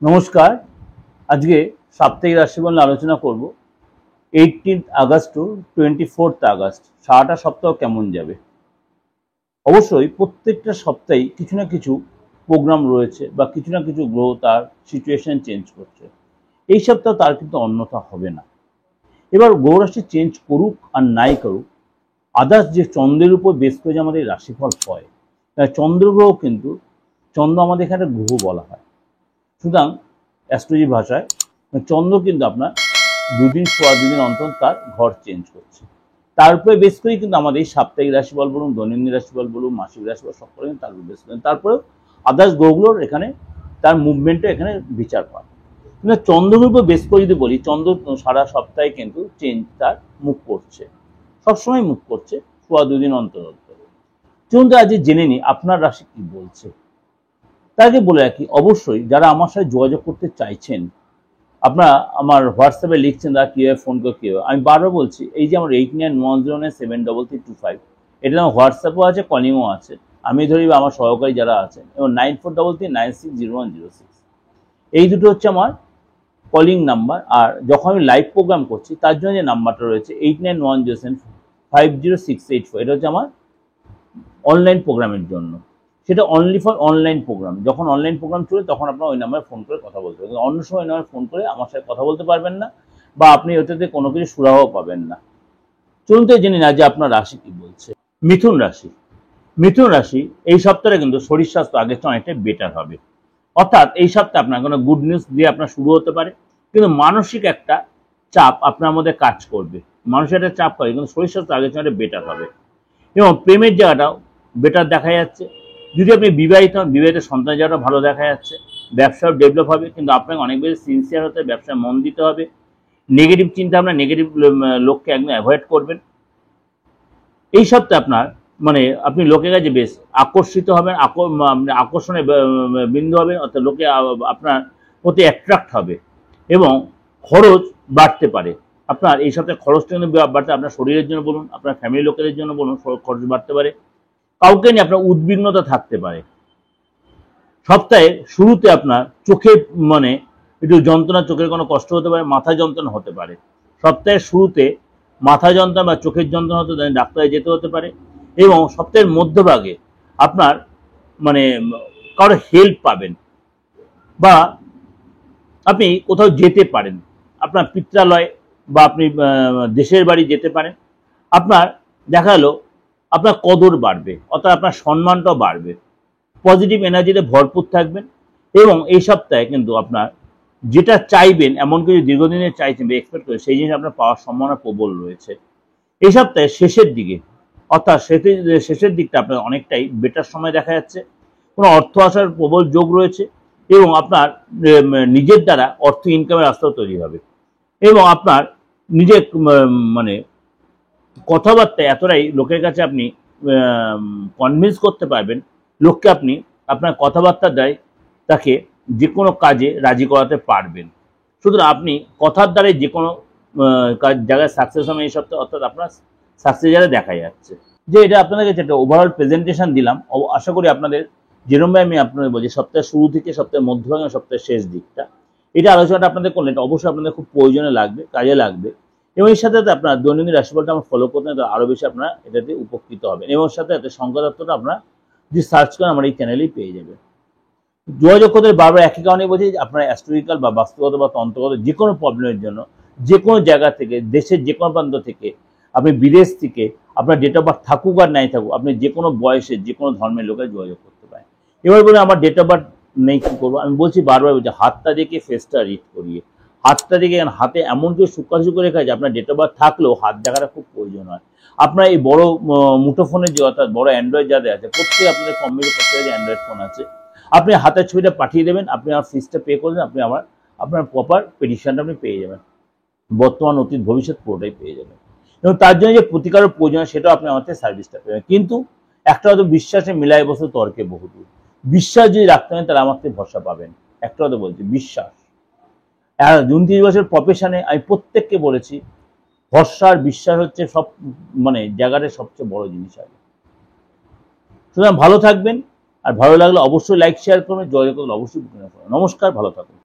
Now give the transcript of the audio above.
নমস্কার। আজকে সাপ্তাহিক রাশিফল নিয়ে আলোচনা করব। 18th August two 24th August সারাটা সপ্তাহ কেমন যাবে। অবশ্যই প্রত্যেকটা সপ্তাহেই কিছু না কিছু প্রোগ্রাম রয়েছে বা কিছু না কিছু গ্রহ তার সিচুয়েশন চেঞ্জ করছে। এই সপ্তাহ তার কিন্তু অন্যথা হবে না। এবার গ্রহ রাশি চেঞ্জ করুক আর নাই করুক, আদার্স যে চন্দ্রের উপর বেস করে যে আমাদের রাশিফল হয়, চন্দ্রগ্রহ কিন্তু চন্দ্র আমাদের এখানে গ্রহ বলা হয়। সুতরাং অ্যাস্ট্রোলজি ভাষায় চন্দ্র কিন্তু আপনার দুদিন অন্তর তার ঘর চেঞ্জ করছে। তার উপরে বেস করেই কিন্তু আমাদের এই সাপ্তাহিক রাশিফল বলুন, দৈনন্দিন রাশিফল বলুন, মাসিক রাশিফল সব করে তার উপর বেস করেন। তারপরেও আদার্স গ্রহগুলোর এখানে তার মুভমেন্টও এখানে বিচার পায়। কিন্তু চন্দ্রের উপর বেস করে যদি বলি, চন্দ্র সারা সপ্তাহে কিন্তু চেঞ্জ তার মুভ করছে, সবসময় মুভ করছে, 2 দিন অন্তর অন্তর। চলুন আজ জেনে নিই আপনার রাশি কি বলছে। তাকে বলে রাখি, অবশ্যই যারা আমার সাথে যোগাযোগ করতে চাইছেন, আপনারা আমার হোয়াটসঅ্যাপে লিখছেন তারা কীভাবে ফোন করে কীভাবে, আমি বারবার বলছি, এই যে আমার 8910973325, এটা আমার হোয়াটসঅ্যাপও আছে, কলিংও আছে। আমি ধরি আমার সহকারী যারা আছেন, এবং 9433960106, এই দুটো হচ্ছে আমার কলিং নাম্বার। আর যখন আমি লাইভ প্রোগ্রাম করছি তার জন্য যে নাম্বারটা রয়েছে 8910750684, এটা হচ্ছে আমার অনলাইন প্রোগ্রামের জন্য। সেটা অনলি ফর অনলাইন প্রোগ্রাম। যখন অনলাইন প্রোগ্রাম চলে তখন আপনার ওই নাম্বারে ফোন করে কথা বলতে পারবেন। অন্য সময় নাম্বারে ফোন করে আমার সাথে কথা বলতে পারবেন না, বা আপনি ওটাতে কোনো কিছু সুরাহ পাবেন না। চলুন তো জেনে না যে আপনার রাশি কি বলছে। মিথুন রাশি। মিথুন রাশি এই সপ্তাহে কিন্তু শরীর স্বাস্থ্য আগের চেয়ে অনেকটা বেটার হবে। অর্থাৎ এই সপ্তাহে আপনার কোনো গুড নিউজ দিয়ে আপনার শুরু হতে পারে, কিন্তু মানসিক একটা চাপ আপনার মধ্যে কাজ করবে। মানসিক একটা চাপ করে, কিন্তু শরীর স্বাস্থ্য আগের চেয়ে বেটার হবে। এবং প্রেমের জায়গাটাও বেটার দেখা যাচ্ছে। যদি আপনি বিবাহিত হন, বিবাহিত সন্তানের জায়গাটা ভালো দেখা যাচ্ছে। ব্যবসাও ডেভেলপ হবে, কিন্তু আপনাকে অনেক বেশি সিনসিয়ার হতে হবে, ব্যবসায় মন দিতে হবে। নেগেটিভ চিন্তা ভাবনা, নেগেটিভ লোককে একদম অ্যাভয়েড করবেন। এই সপ্তাহে আপনার আপনি লোকের কাছে বেশ আকর্ষিত হবেন, আকর্ষণের বিন্দু হবেন, অর্থাৎ লোকে আপনার প্রতি অ্যাট্রাক্ট হবে, এবং খরচ বাড়তে পারে। আপনার এই সপ্তাহে খরচটা কিন্তু বাড়তে, আপনার শরীরের জন্য বলুন, আপনার ফ্যামিলির লোকেদের জন্য বলুন, খরচ বাড়তে পারে। কাউকে নিয়ে আপনার উদ্বিগ্নতা থাকতে পারে। সপ্তাহে শুরুতে আপনার চোখে একটু যন্ত্রণা, চোখের কোনো কষ্ট হতে পারে, মাথা যন্ত্রণা হতে পারে। সপ্তাহের শুরুতে মাথা যন্ত্রণা বা চোখের যন্ত্রণা হতে ডাক্তারে যেতে হতে পারে। এবং সপ্তাহের মধ্যভাগে আপনার কারো হেল্প পাবেন, বা আপনি কোথাও যেতে পারেন, আপনার পিত্রালয় বা আপনি দেশের বাড়ি যেতে পারেন। আপনার দেখা গেল আপনার কদর বাড়বে, অর্থাৎ আপনার সম্মানটাও বাড়বে। পজিটিভ এনার্জিতে ভরপুর থাকবেন। এবং এই সপ্তাহে কিন্তু আপনার যেটা চাইবেন, এমন কিছু দীর্ঘদিনের চাইছেন বা এক্সপেক্ট করে, সেই জিনিস আপনার পাওয়ার সম্ভাবনা প্রবল রয়েছে। এই সপ্তাহে শেষের দিকে, অর্থাৎ শেষের দিকটা আপনার অনেকটাই বেটার সময় দেখা যাচ্ছে। কোনো অর্থ আসার প্রবল যোগ রয়েছে, এবং আপনার নিজের দ্বারা অর্থ ইনকামের রাস্তাও তৈরি হবে। এবং আপনার নিজের কথাবার্তা এতটাই লোকের কাছে আপনি কনভিন্স করতে পারবেন, লোককে আপনি আপনার কথাবার্তা দেয় তাকে যে কোনো কাজে রাজি করাতে পারবেন। সুতরাং আপনি কথার দ্বারাই যে কোনো জায়গায় সাকসেস হবে এই সপ্তাহে, অর্থাৎ আপনার সাকসেস জায়গায় দেখা যাচ্ছে। যে এটা আপনাদের কাছে একটা ওভারঅল প্রেজেন্টেশন দিলাম। আশা করি আপনাদের, যেরকমভাবে আমি আপনাদের বলছি, সপ্তাহের শুরু থেকে সপ্তাহের মধ্যভাগে, সপ্তাহের শেষ দিকটা, এটা আলোচনাটা আপনাদের করলে এটা অবশ্যই আপনাদের খুব প্রয়োজনে লাগবে, কাজে লাগবে। এবং এর সাথে আপনার দৈনন্দিন রাশিফলটা আমার ফলো করতে আরও বেশি আপনারা এটাতে উপকৃত হবেন। এবং সাথে সংখ্যা তত্ত্বটা আপনারা যদি সার্চ করেন আমার এই চ্যানেলেই পেয়ে যাবেন। যোগাযোগ করতে বারবার একই কারণে বলছি, আপনারা অ্যাস্ট্রোলজিক্যাল বা বাস্তুগত বা তন্ত্রগত যে কোনো প্রবলেমের জন্য, যে কোনো জায়গা থেকে, দেশের যে কোনো প্রান্ত থেকে, আপনি বিদেশ থেকে, আপনার ডেট অফ বার্থ থাকুক আর নাই থাকুক, আপনি যে কোনো বয়সে যে কোনো ধর্মের লোকের যোগাযোগ করতে পারেন। এবার বলে আমার ডেট অফ বার্থ নেই, কী করবো? আমি বলছি বারবার বলছি, হাতটা দেখে ফেসটা রিড করিয়ে, হাতটা দেখে, হাতে এমন কেউ শুক্রাশু করে রেখেছে, আপনার ডেট অফ বার্থ থাকলেও হাত দেখাটা খুব প্রয়োজন হয়। আপনার এই বড় মুঠোফোনের যে, অর্থাৎ বড় অ্যান্ড্রয়েড যাদের আছে, প্রত্যেকে আপনাদের কম বেশি প্রত্যেকের অ্যান্ড্রয়েড ফোন আছে, আপনি হাতের ছবিটা পাঠিয়ে দেবেন, আপনি আমার ফিসটা পে করবেন, আপনি আপনার প্রপার পেডিশনটা আপনি পেয়ে যাবেন। বর্তমান, অতীত, ভবিষ্যৎ পুরোটাই পেয়ে যাবেন। এবং তার জন্য যে প্রতিকারের প্রয়োজন, সেটাও আপনি আমার থেকে সার্ভিসটা পেয়ে যাবেন। কিন্তু একটা হয়তো বিশ্বাসে মিলাই বসে তর্কে বহুদূর। বিশ্বাস যদি রাখতে হয় তাহলে আমার থেকে ভরসা পাবেন। একটা হয়তো বলছি, বিশ্বাস। আর 29 বছর প্রফেশনে আমি প্রত্যেককে বলেছি, ভরসা আর বিশ্বাস হচ্ছে সব জায়গাটা সবচেয়ে বড় জিনিস আছে। সুতরাং ভালো থাকবেন। আর ভালো লাগলে অবশ্যই লাইক শেয়ার করবেন, যোগাযোগ করলে অবশ্যই। নমস্কার, ভালো থাকুন।